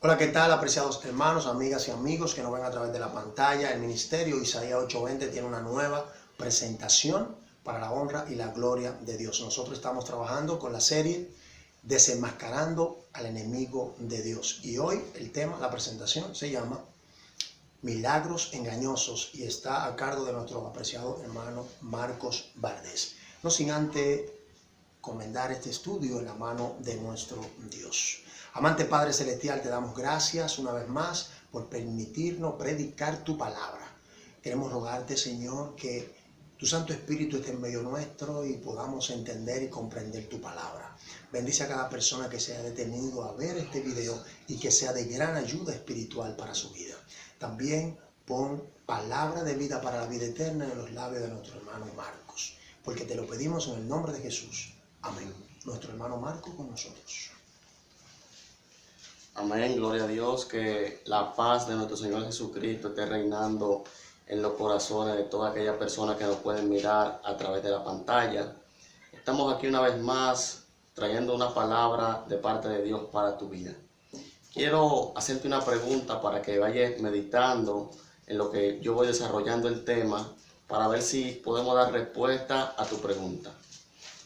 Hola, ¿qué tal, apreciados hermanos, amigas y amigos que nos ven a través de la pantalla? El Ministerio Isaías 8:20 tiene una nueva presentación para la honra y la gloria de Dios. Nosotros estamos trabajando con la serie Desenmascarando al enemigo de Dios. Y hoy el tema, la presentación, se llama Milagros engañosos y está a cargo de nuestro apreciado hermano Marcos Valdés. No sin antes encomendar este estudio en la mano de nuestro Dios. Amante Padre Celestial, te damos gracias una vez más por permitirnos predicar tu palabra. Queremos rogarte, Señor, que tu Santo Espíritu esté en medio nuestro y podamos entender y comprender tu palabra. Bendice a cada persona que se haya detenido a ver este video y que sea de gran ayuda espiritual para su vida. También pon palabra de vida para la vida eterna en los labios de nuestro hermano Marcos, porque te lo pedimos en el nombre de Jesús. Amén. Nuestro hermano Marcos con nosotros. Amén, gloria a Dios, que la paz de nuestro Señor Jesucristo esté reinando en los corazones de todas aquellas personas que nos pueden mirar a través de la pantalla. Estamos aquí una vez más trayendo una palabra de parte de Dios para tu vida. Quiero hacerte una pregunta para que vayas meditando en lo que yo voy desarrollando el tema, para ver si podemos dar respuesta a tu pregunta.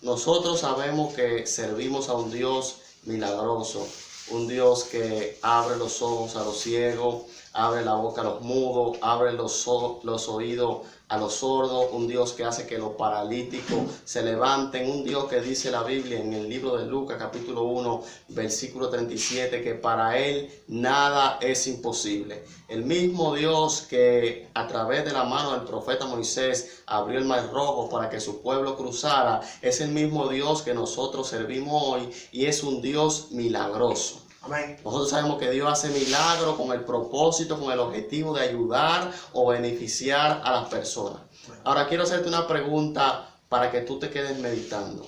Nosotros sabemos que servimos a un Dios milagroso, un Dios que abre los ojos a los ciegos, abre la boca a los mudos, abre los oídos a los sordos, un Dios que hace que los paralíticos se levanten, un Dios que dice la Biblia en el libro de Lucas capítulo 1 versículo 37 que para Él nada es imposible. El mismo Dios que a través de la mano del profeta Moisés abrió el mar rojo para que su pueblo cruzara, es el mismo Dios que nosotros servimos hoy y es un Dios milagroso. Amén. Nosotros sabemos que Dios hace milagros con el propósito, con el objetivo de ayudar o beneficiar a las personas. Ahora quiero hacerte una pregunta para que tú te quedes meditando.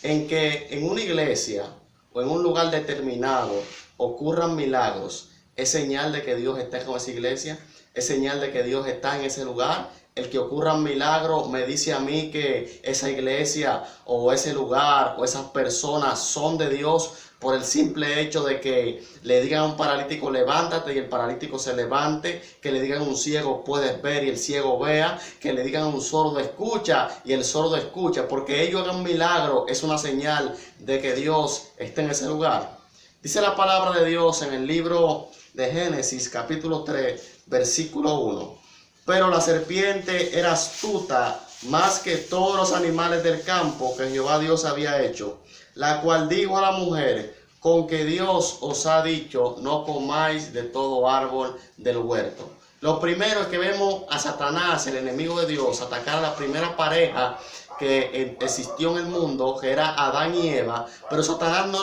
En que en una iglesia o en un lugar determinado ocurran milagros, ¿es señal de que Dios está con esa iglesia? ¿Es señal de que Dios está en ese lugar? El que ocurran milagros me dice a mí que esa iglesia o ese lugar o esas personas son de Dios por el simple hecho de que le digan a un paralítico levántate y el paralítico se levante, que le digan a un ciego puedes ver y el ciego vea, que le digan a un sordo escucha y el sordo escucha, porque ellos hagan milagro es una señal de que Dios está en ese lugar. Dice la palabra de Dios en el libro de Génesis capítulo 3 versículo 1. Pero la serpiente era astuta más que todos los animales del campo que Jehová Dios había hecho, la cual dijo a la mujer, con que Dios os ha dicho, no comáis de todo árbol del huerto. Lo primero es que vemos a Satanás, el enemigo de Dios, atacar a la primera pareja que existió en el mundo, que era Adán y Eva, pero Satanás no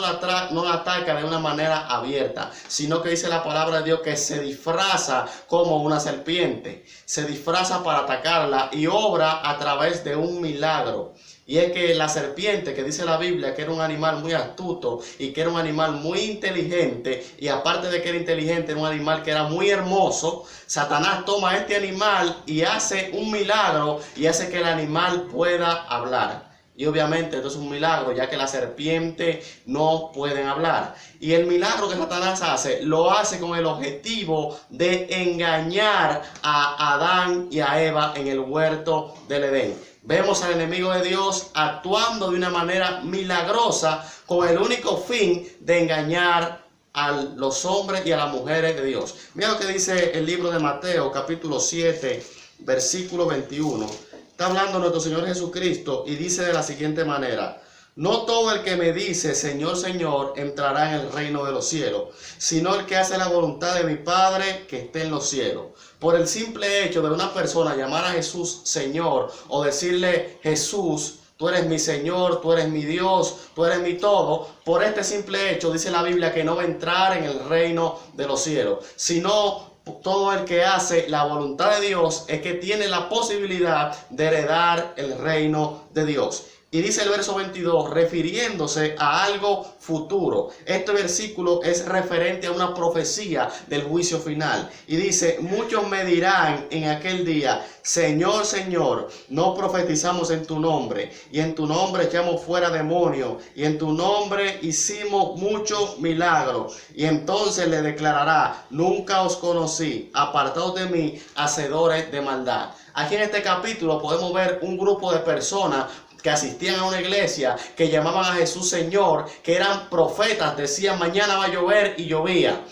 la ataca de una manera abierta, sino que dice la palabra de Dios que se disfraza como una serpiente, se disfraza para atacarla y obra a través de un milagro. Y es que la serpiente, que dice la Biblia que era un animal muy astuto y que era un animal muy inteligente, y aparte de que era inteligente, era un animal que era muy hermoso, Satanás toma a este animal y hace un milagro y hace que el animal pueda hablar. Y obviamente esto es un milagro, ya que la serpiente no pueden hablar. Y el milagro que Satanás hace, lo hace con el objetivo de engañar a Adán y a Eva en el huerto del Edén. Vemos al enemigo de Dios actuando de una manera milagrosa con el único fin de engañar a los hombres y a las mujeres de Dios. Mira lo que dice el libro de Mateo capítulo 7 versículo 21. Está hablando nuestro Señor Jesucristo y dice de la siguiente manera: no todo el que me dice Señor, Señor entrará en el reino de los cielos, sino el que hace la voluntad de mi Padre que esté en los cielos. Por el simple hecho de una persona llamar a Jesús Señor o decirle Jesús, tú eres mi Señor, tú eres mi Dios, tú eres mi todo, por este simple hecho dice la Biblia que no va a entrar en el reino de los cielos, sino todo el que hace la voluntad de Dios es que tiene la posibilidad de heredar el reino de Dios. Y dice el verso 22, refiriéndose a algo futuro. Este versículo es referente a una profecía del juicio final. Y dice, muchos me dirán en aquel día, Señor, Señor, no profetizamos en tu nombre, y en tu nombre echamos fuera demonios, y en tu nombre hicimos muchos milagros. Y entonces le declarará, nunca os conocí, apartados de mí, hacedores de maldad. Aquí en este capítulo podemos ver un grupo de personas que asistían a una iglesia, que llamaban a Jesús Señor, que eran profetas, decían mañana va a llover y llovía.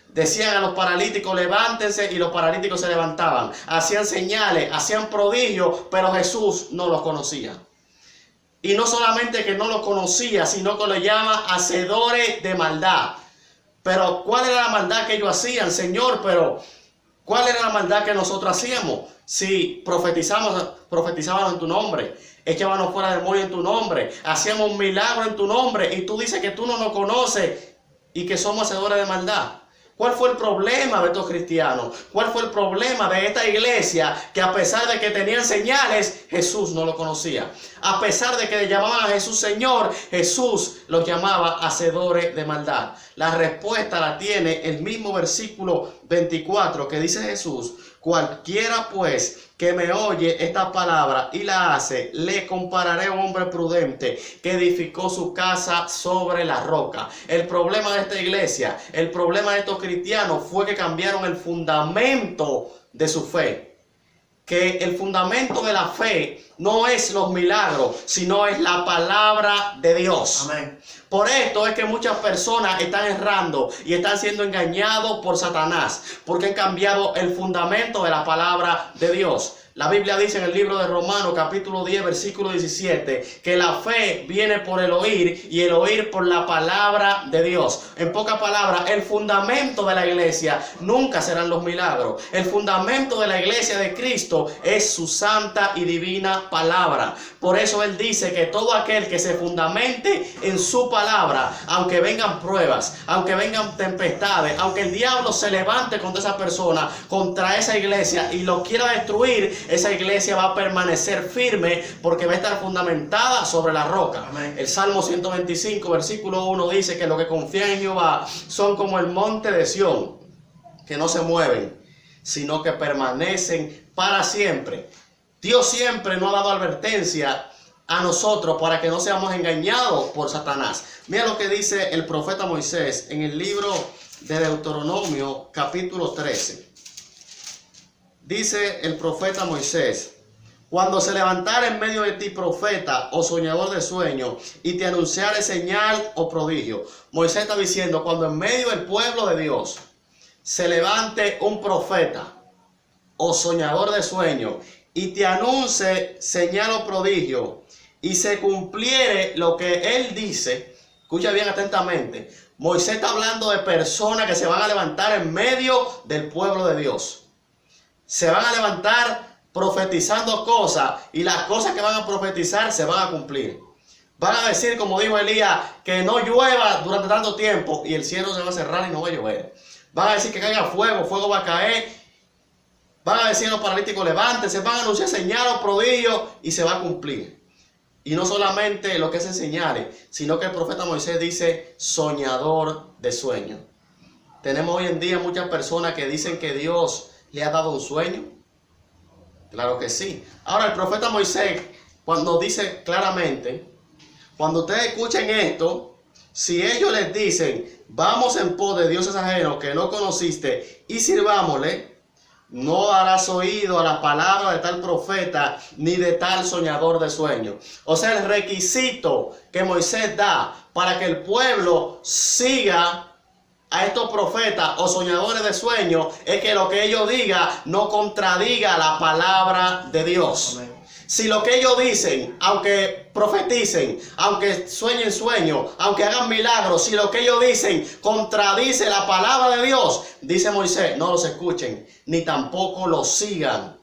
Decían a los paralíticos levántense y los paralíticos se levantaban. Hacían señales, hacían prodigios, pero Jesús no los conocía. Y no solamente que no los conocía, sino que los llama hacedores de maldad. Pero ¿cuál era la maldad que ellos hacían, Señor? Pero ¿cuál era la maldad que nosotros hacíamos? Si profetizábamos en tu nombre, echábamos fuera demonios en tu nombre, hacíamos un milagro en tu nombre, y tú dices que tú no nos conoces y que somos hacedores de maldad. ¿Cuál fue el problema de estos cristianos? ¿Cuál fue el problema de esta iglesia que a pesar de que tenían señales, Jesús no lo conocía? A pesar de que le llamaban a Jesús Señor, Jesús los llamaba hacedores de maldad. La respuesta la tiene el mismo versículo 24 que dice Jesús, cualquiera pues que me oye esta palabra y la hace, le compararé a un hombre prudente que edificó su casa sobre la roca. El problema de esta iglesia, el problema de estos cristianos fue que cambiaron el fundamento de su fe. Que el fundamento de la fe no es los milagros, sino es la palabra de Dios. Amén. Por esto es que muchas personas están errando y están siendo engañados por Satanás, porque han cambiado el fundamento de la palabra de Dios. La Biblia dice en el libro de Romanos capítulo 10 versículo 17 que la fe viene por el oír y el oír por la palabra de Dios. En pocas palabras, el fundamento de la iglesia nunca serán los milagros. El fundamento de la iglesia de Cristo es su santa y divina palabra. Por eso Él dice que todo aquel que se fundamente en su palabra, aunque vengan pruebas, aunque vengan tempestades, aunque el diablo se levante contra esa persona, contra esa iglesia y lo quiera destruir, esa iglesia va a permanecer firme porque va a estar fundamentada sobre la roca. Amén. El Salmo 125 versículo 1 dice que los que confían en Jehová son como el monte de Sión, que no se mueven, sino que permanecen para siempre. Dios siempre nos ha dado advertencia a nosotros para que no seamos engañados por Satanás. Mira lo que dice el profeta Moisés en el libro de Deuteronomio capítulo 13. Dice el profeta Moisés, cuando se levantare en medio de ti profeta o soñador de sueño y te anunciare señal o prodigio. Moisés está diciendo, cuando en medio del pueblo de Dios se levante un profeta o soñador de sueño y te anuncie señal o prodigio y se cumpliere lo que él dice, escucha bien atentamente, Moisés está hablando de personas que se van a levantar en medio del pueblo de Dios. Se van a levantar profetizando cosas y las cosas que van a profetizar se van a cumplir. Van a decir, como dijo Elías, que no llueva durante tanto tiempo y el cielo se va a cerrar y no va a llover. Van a decir que caiga fuego, fuego va a caer. Van a decir a los paralíticos, levántense, van a anunciar señales o prodigios y se va a cumplir. Y no solamente lo que hacen señales, sino que el profeta Moisés dice soñador de sueños. Tenemos hoy en día muchas personas que dicen que Dios le ha dado un sueño. Claro que sí. Ahora el profeta Moisés, cuando dice claramente, cuando ustedes escuchen esto, si ellos les dicen, vamos en pos de dioses ajenos que no conociste y sirvámosle, no harás oído a la palabra de tal profeta ni de tal soñador de sueños. O sea, el requisito que Moisés da para que el pueblo siga a estos profetas o soñadores de sueños es que lo que ellos digan no contradiga la palabra de Dios. Amén. Si lo que ellos dicen, aunque profeticen, aunque sueñen sueños, aunque hagan milagros, si lo que ellos dicen contradice la palabra de Dios, dice Moisés, no los escuchen, ni tampoco los sigan.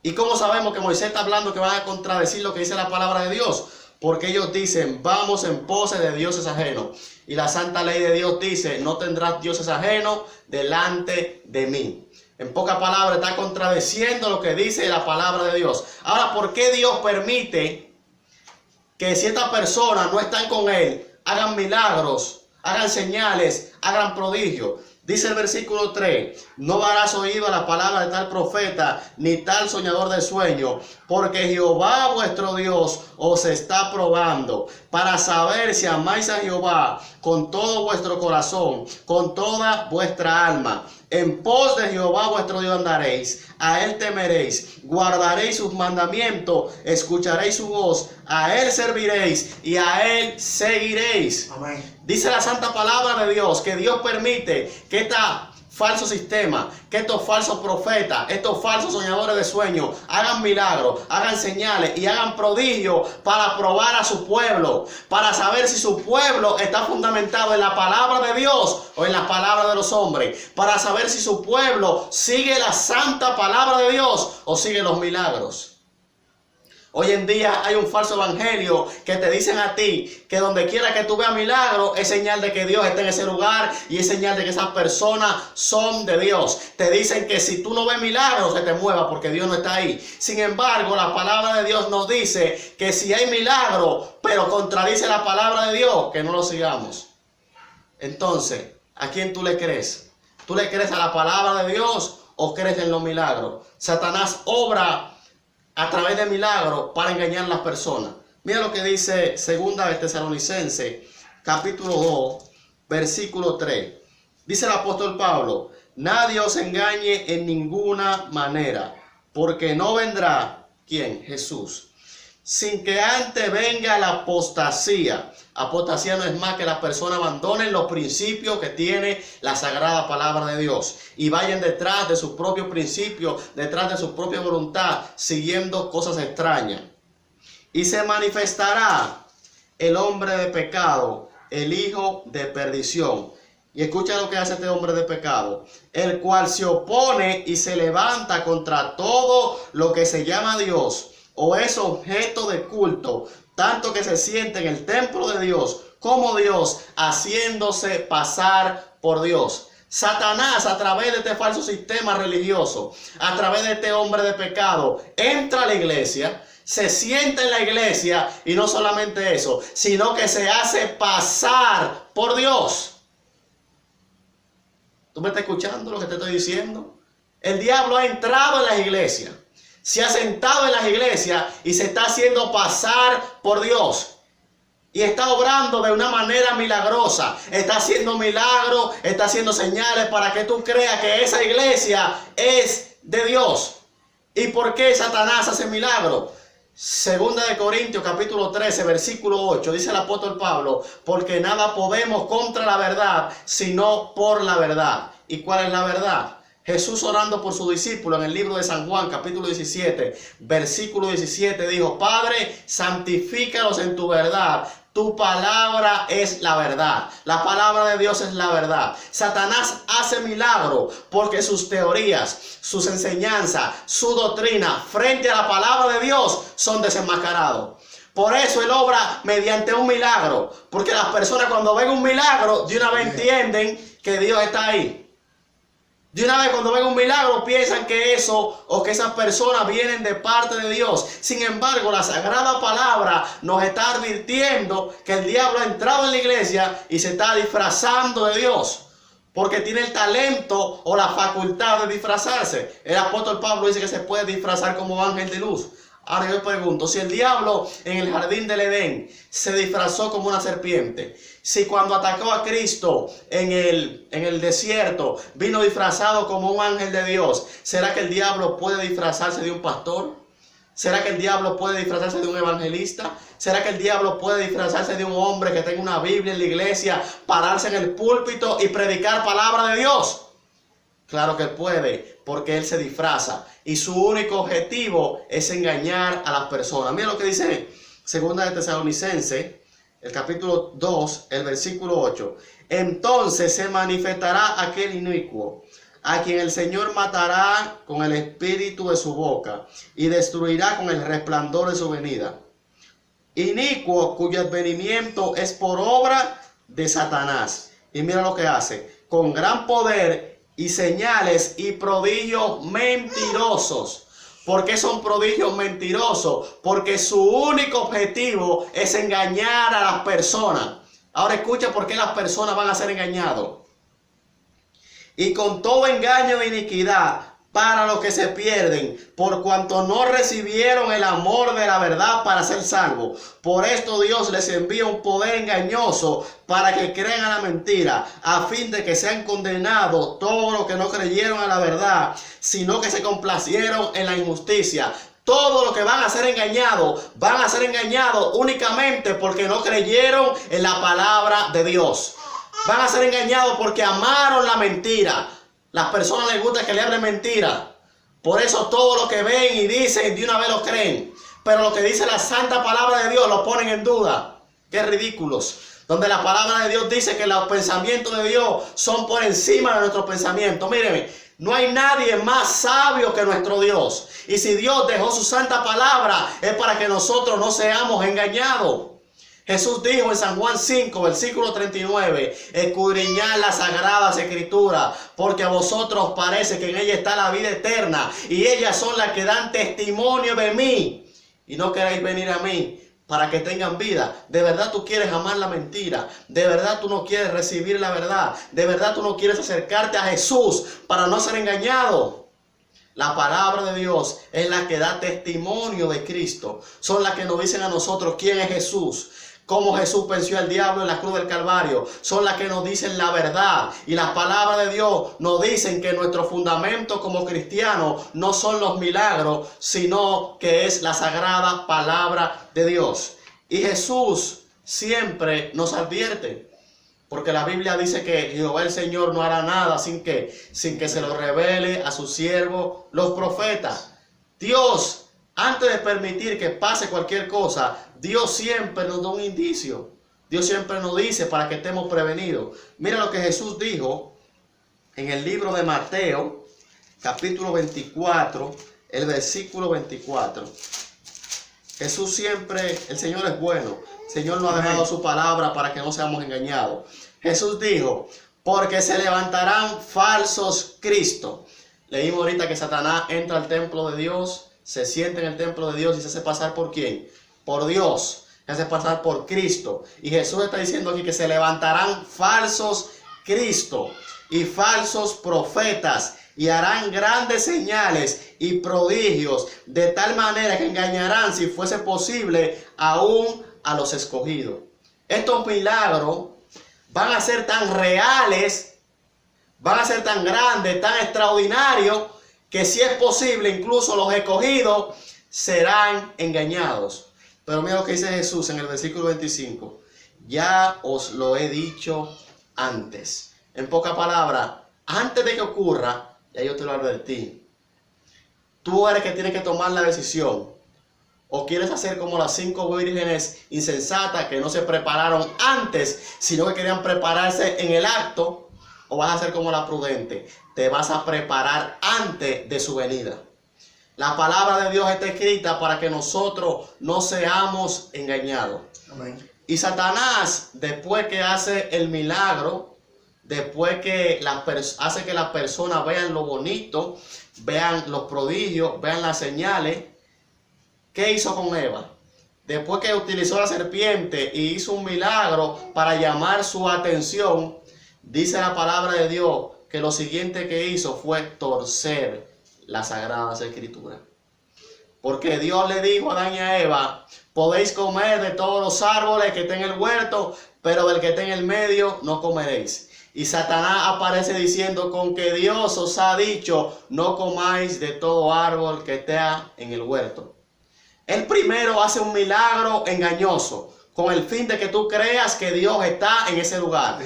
¿Y cómo sabemos que Moisés está hablando que van a contradecir lo que dice la palabra de Dios? Porque ellos dicen, vamos en pos de dioses ajenos. Y la santa ley de Dios dice, no tendrás dioses ajenos delante de mí. En pocas palabras, está contradeciendo lo que dice la palabra de Dios. Ahora, ¿por qué Dios permite que si estas personas no están con él, hagan milagros, hagan señales, hagan prodigios. Dice el versículo 3, no darás oído a la palabra de tal profeta, ni tal soñador de sueño, porque Jehová vuestro Dios os está probando, para saber si amáis a Jehová con todo vuestro corazón, con toda vuestra alma. En pos de Jehová vuestro Dios andaréis, a él temeréis, guardaréis sus mandamientos, escucharéis su voz, a él serviréis y a él seguiréis. Amén. Dice la santa palabra de Dios que Dios permite que este falso sistema, que estos falsos profetas, estos falsos soñadores de sueños hagan milagros, hagan señales y hagan prodigios para probar a su pueblo, para saber si su pueblo está fundamentado en la palabra de Dios o en la palabra de los hombres, para saber si su pueblo sigue la santa palabra de Dios o sigue los milagros. Hoy en día hay un falso evangelio que te dicen a ti que donde quiera que tú veas milagros es señal de que Dios está en ese lugar y es señal de que esas personas son de Dios. Te dicen que si tú no ves milagros se te mueva porque Dios no está ahí. Sin embargo, la palabra de Dios nos dice que si hay milagros, pero contradice la palabra de Dios, que no lo sigamos. Entonces, ¿a quién tú le crees? ¿Tú le crees a la palabra de Dios o crees en los milagros? Satanás obra a través de milagros para engañar a las personas. Mira lo que dice 2 de Tesalonicenses, capítulo 2, versículo 3. Dice el apóstol Pablo, nadie os engañe en ninguna manera, porque no vendrá, ¿quién? Jesús, sin que antes venga la apostasía. Apostasía no es más que las personas abandonen los principios que tiene la sagrada palabra de Dios y vayan detrás de sus propios principios, detrás de su propia voluntad, siguiendo cosas extrañas. Y se manifestará el hombre de pecado, el hijo de perdición. Y escucha lo que hace este hombre de pecado, el cual se opone y se levanta contra todo lo que se llama Dios o es objeto de culto, tanto que se siente en el templo de Dios como Dios, haciéndose pasar por Dios. Satanás, a través de este falso sistema religioso, a través de este hombre de pecado, entra a la iglesia, se sienta en la iglesia y no solamente eso, sino que se hace pasar por Dios. ¿Tú me estás escuchando lo que te estoy diciendo? El diablo ha entrado en las iglesias, se ha sentado en las iglesias y se está haciendo pasar por Dios. Y está obrando de una manera milagrosa. Está haciendo milagros, está haciendo señales para que tú creas que esa iglesia es de Dios. ¿Y por qué Satanás hace milagros? 2 de Corintios capítulo 13 versículo 8 dice el apóstol Pablo, porque nada podemos contra la verdad, sino por la verdad. ¿Y cuál es la verdad? Jesús orando por su discípulo en el libro de San Juan, capítulo 17, versículo 17, dijo, Padre, santifícalos en tu verdad. Tu palabra es la verdad. La palabra de Dios es la verdad. Satanás hace milagros porque sus teorías, sus enseñanzas, su doctrina frente a la palabra de Dios son desenmascarados. Por eso él obra mediante un milagro. Porque las personas cuando ven un milagro, de una vez entienden que Dios está ahí. De una vez cuando ven un milagro piensan que eso o que esas personas vienen de parte de Dios. Sin embargo, la sagrada palabra nos está advirtiendo que el diablo ha entrado en la iglesia y se está disfrazando de Dios. Porque tiene el talento o la facultad de disfrazarse. El apóstol Pablo dice que se puede disfrazar como ángel de luz. Ahora yo pregunto, si el diablo en el jardín del Edén se disfrazó como una serpiente, si cuando atacó a Cristo en el desierto vino disfrazado como un ángel de Dios, ¿será que el diablo puede disfrazarse de un pastor? ¿Será que el diablo puede disfrazarse de un evangelista? ¿Será que el diablo puede disfrazarse de un hombre que tenga una Biblia en la iglesia, pararse en el púlpito y predicar palabra de Dios? Claro que puede, porque él se disfraza y su único objetivo es engañar a las personas. Mira lo que dice 2 de Tesalonicenses, el capítulo 2, el versículo 8. Entonces se manifestará aquel inicuo, a quien el Señor matará con el espíritu de su boca y destruirá con el resplandor de su venida. Inicuo cuyo advenimiento es por obra de Satanás. Y mira lo que hace, con gran poder y señales y prodigios mentirosos, ¿Por qué son prodigios mentirosos? Porque su único objetivo es engañar a las personas. Ahora escucha por qué las personas van a ser engañados. Y con todo engaño e iniquidad para los que se pierden, por cuanto no recibieron el amor de la verdad para ser salvos. Por esto Dios les envía un poder engañoso para que crean a la mentira, a fin de que sean condenados todos los que no creyeron a la verdad, sino que se complacieron en la injusticia. Todos los que van a ser engañados únicamente porque no creyeron en la palabra de Dios. Van a ser engañados porque amaron la mentira. Las personas les gusta que le hablen mentira. Por eso todo lo que ven y dicen de una vez lo creen. Pero lo que dice la santa palabra de Dios lo ponen en duda. Qué ridículos. Donde la palabra de Dios dice que los pensamientos de Dios son por encima de nuestros pensamientos. Mírenme, no hay nadie más sabio que nuestro Dios. Y si Dios dejó su santa palabra es para que nosotros no seamos engañados. Jesús dijo en San Juan 5, versículo 39, escudriñad las sagradas escrituras, porque a vosotros parece que en ella está la vida eterna, y ellas son las que dan testimonio de mí, y no queréis venir a mí para que tengan vida. ¿De verdad tú quieres amar la mentira? ¿De verdad tú no quieres recibir la verdad? ¿De verdad tú no quieres acercarte a Jesús para no ser engañado? La palabra de Dios es la que da testimonio de Cristo. Son las que nos dicen a nosotros quién es Jesús. Cómo Jesús venció al diablo en la cruz del Calvario. Son las que nos dicen la verdad. Y las palabras de Dios nos dicen que nuestro fundamento como cristianos no son los milagros, sino que es la sagrada palabra de Dios. Y Jesús siempre nos advierte. Porque la Biblia dice que Jehová el Señor no hará nada sin que se lo revele a sus siervos, los profetas. Dios, antes de permitir que pase cualquier cosa, Dios siempre nos da un indicio. Dios siempre nos dice para que estemos prevenidos. Mira lo que Jesús dijo en el libro de Mateo, capítulo 24, el versículo 24. Jesús siempre, el Señor es bueno. El Señor nos ha dejado su palabra para que no seamos engañados. Jesús dijo, porque se levantarán falsos cristos. Leímos ahorita que Satanás entra al templo de Dios, se sienta en el templo de Dios y se hace pasar ¿por quién? Por Dios. Se hace pasar por Cristo. Y Jesús está diciendo aquí que se levantarán falsos cristos y falsos profetas y harán grandes señales y prodigios, de tal manera que engañarán, si fuese posible, aún a los escogidos. Estos milagros van a ser tan reales, van a ser tan grandes, tan extraordinarios, que si es posible, incluso los escogidos serán engañados. Pero mira lo que dice Jesús en el versículo 25. Ya os lo he dicho antes. En pocas palabras, antes de que ocurra, ya yo te lo advertí. Tú eres que tienes que tomar la decisión. O quieres hacer como las 5 vírgenes insensatas que no se prepararon antes, sino que querían prepararse en el acto. O vas a ser como la prudente. Te vas a preparar antes de su venida. La palabra de Dios está escrita para que nosotros no seamos engañados. Amén. Y Satanás, después que hace el milagro, después que hace que las personas vean lo bonito, vean los prodigios, vean las señales, ¿qué hizo con Eva? Después que utilizó la serpiente y hizo un milagro para llamar su atención, dice la palabra de Dios que lo siguiente que hizo fue torcer las sagradas escrituras. Porque Dios le dijo a Adán y a Eva, podéis comer de todos los árboles que estén en el huerto, pero del que esté en el medio no comeréis. Y Satanás aparece diciendo, con que Dios os ha dicho, no comáis de todo árbol que esté en el huerto. Él primero hace un milagro engañoso, con el fin de que tú creas que Dios está en ese lugar.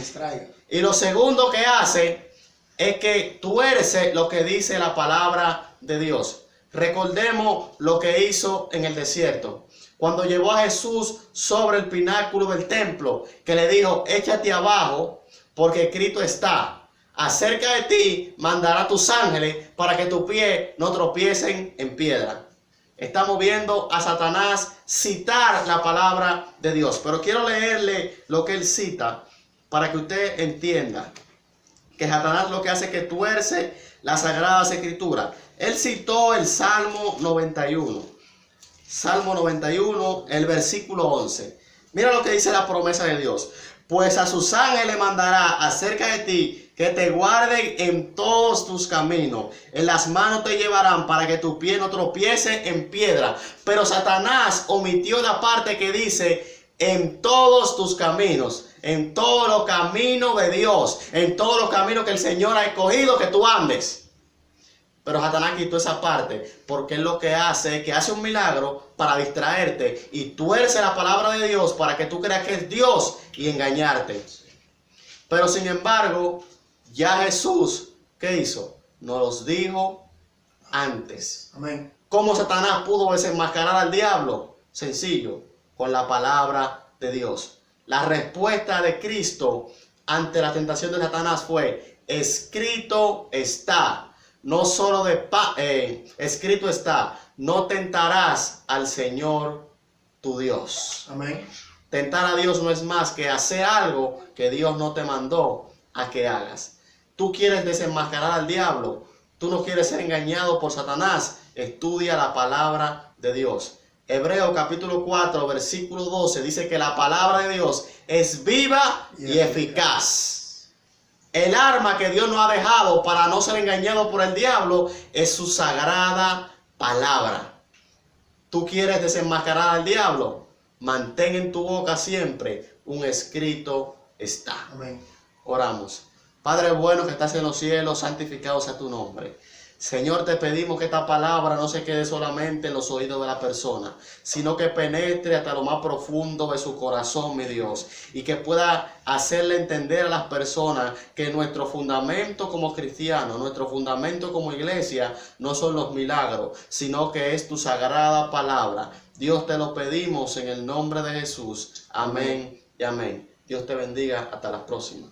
Y lo segundo que hace es que tuerce lo que dice la palabra de Dios. Recordemos lo que hizo en el desierto. Cuando llevó a Jesús sobre el pináculo del templo, que le dijo, échate abajo, porque escrito está, acerca de ti mandará a tus ángeles para que tus pies no tropiecen en piedra. Estamos viendo a Satanás citar la palabra de Dios. Pero quiero leerle lo que él cita para que usted entienda que Satanás lo que hace es que tuerce las Sagradas Escrituras. Él citó el Salmo 91. Salmo 91, el versículo 11. Mira lo que dice la promesa de Dios. Pues a sus ángeles le mandará acerca de ti, que te guarden en todos tus caminos. En las manos te llevarán para que tu pie no tropiece en piedra. Pero Satanás omitió la parte que dice en todos tus caminos. En todos los caminos de Dios. En todos los caminos que el Señor ha escogido que tú andes. Pero Satanás quitó esa parte, porque él lo que hace es que hace un milagro para distraerte y tuerce la palabra de Dios para que tú creas que es Dios y engañarte. Pero sin embargo, ya Jesús, ¿qué hizo? Nos los dijo antes. Amén. ¿Cómo Satanás pudo desenmascarar al diablo? Sencillo, con la palabra de Dios. La respuesta de Cristo ante la tentación de Satanás fue: escrito está. No solo escrito está, no tentarás al Señor tu Dios. Amén. Tentar a Dios no es más que hacer algo que Dios no te mandó a que hagas. Tú quieres desenmascarar al diablo, tú no quieres ser engañado por Satanás, estudia la palabra de Dios. Hebreos capítulo 4, versículo 12 dice que la palabra de Dios es viva y eficaz. El arma que Dios nos ha dejado para no ser engañado por el diablo es su sagrada palabra. ¿Tú quieres desenmascarar al diablo? Mantén en tu boca siempre un escrito está. Amén. Oramos. Padre bueno que estás en los cielos, santificado sea tu nombre. Señor, te pedimos que esta palabra no se quede solamente en los oídos de la persona, sino que penetre hasta lo más profundo de su corazón, mi Dios, y que pueda hacerle entender a las personas que nuestro fundamento como cristianos, nuestro fundamento como iglesia, no son los milagros, sino que es tu sagrada palabra. Dios, te lo pedimos en el nombre de Jesús. Amén y amén. Dios te bendiga. Hasta la próxima.